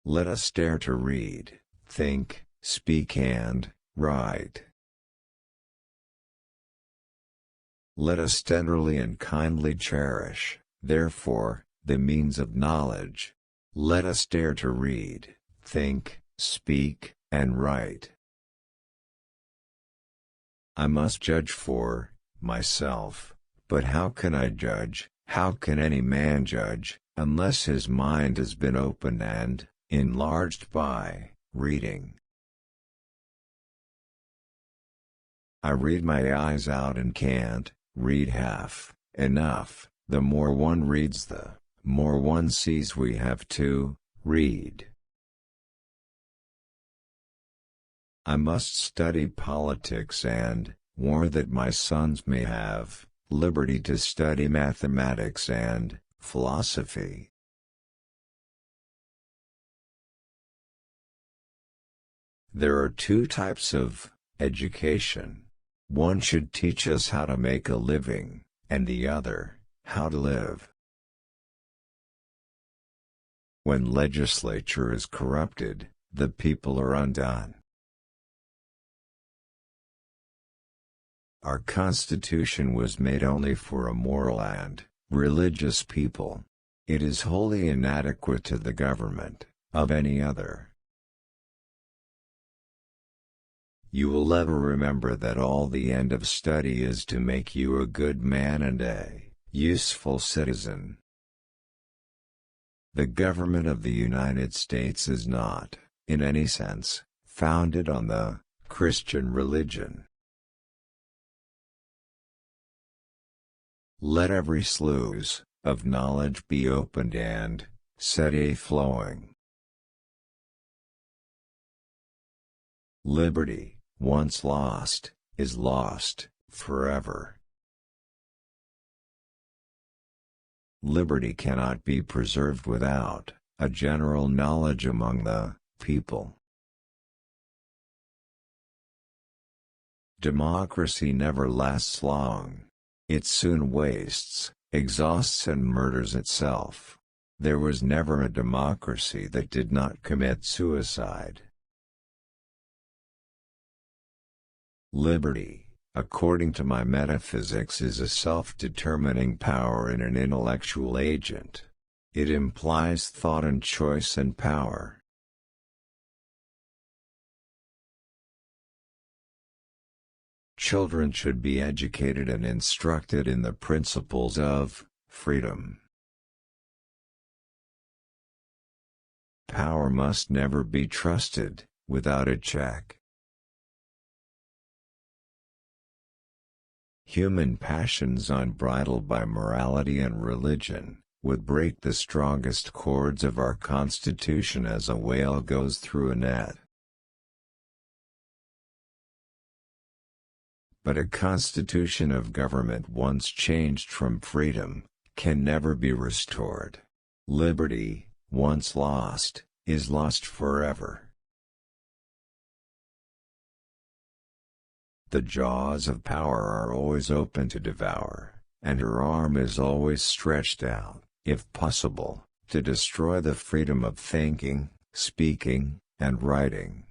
Let us dare to read, think, speak and write. Let us tenderly and kindly cherish, therefore, the means of knowledge. Let us dare to read, think, speak, and write. I must judge for myself, but how can I judge, how can any man judge, unless his mind has been opened and enlarged by reading? I read my eyes out and can't read half enough. The more one reads, the more one sees we have to read. I must study politics and war that my sons may have liberty to study mathematics and philosophy. There are two types of education. One should teach us how to make a living, and the other, how to live. When legislature is corrupted, the people are undone. Our Constitution was made only for a moral and religious people. It is wholly inadequate to the government of any other. You will ever remember that all the end of study is to make you a good man and a useful citizen. The government of the United States is not, in any sense, founded on the Christian religion. Let every sluice of knowledge be opened and set a-flowing. Liberty, once lost, is lost forever. Liberty cannot be preserved without a general knowledge among the people. Democracy never lasts long. It soon wastes, exhausts and murders itself. There was never a democracy that did not commit suicide. Liberty, according to my metaphysics, is a self-determining power in an intellectual agent. It implies thought and choice and power. Children should be educated and instructed in the principles of freedom. Power must never be trusted without a check. Human passions unbridled by morality and religion would break the strongest cords of our Constitution as a whale goes through a net. But a constitution of government once changed from freedom, can never be restored. Liberty, once lost, is lost forever. The jaws of power are always open to devour, and her arm is always stretched out, if possible, to destroy the freedom of thinking, speaking, and writing.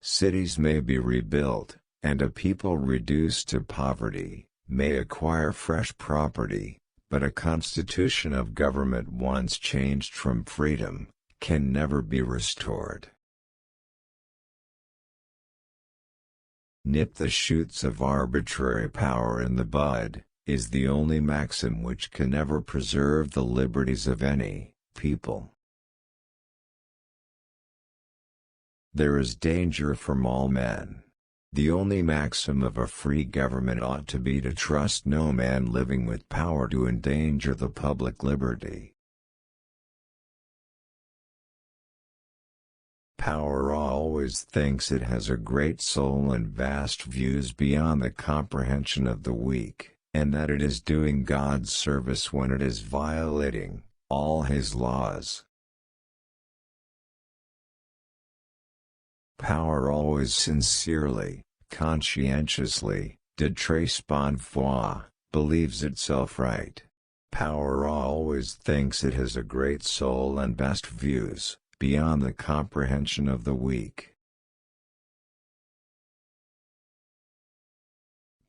Cities may be rebuilt, and a people reduced to poverty may acquire fresh property, but a constitution of government once changed from freedom can never be restored. Nip the shoots of arbitrary power in the bud, is the only maxim which can ever preserve the liberties of any people. There is danger from all men. The only maxim of a free government ought to be to trust no man living with power to endanger the public liberty. Power always thinks it has a great soul and vast views beyond the comprehension of the weak, and that it is doing God's service when it is violating all His laws. Power always sincerely, conscientiously, de très bonne foi, believes itself right. Power always thinks it has a great soul and best views, beyond the comprehension of the weak.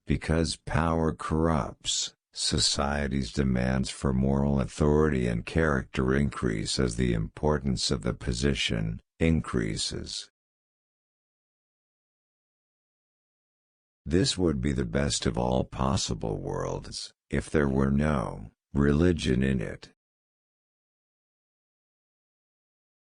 Because power corrupts, society's demands for moral authority and character increase as the importance of the position increases. This would be the best of all possible worlds, if there were no religion in it.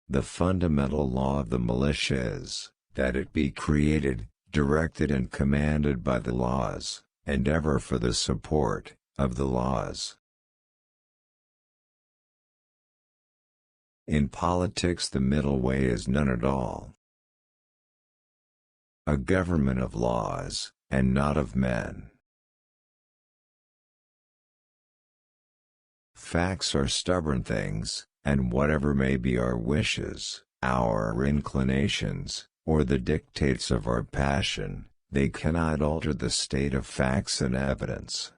The fundamental law of the militia is that it be created, directed and commanded by the laws, and ever for the support of the laws. In politics the middle way is none at all. A government of laws, and not of men. Facts are stubborn things, and whatever may be our wishes, our inclinations, or the dictates of our passion, they cannot alter the state of facts and evidence.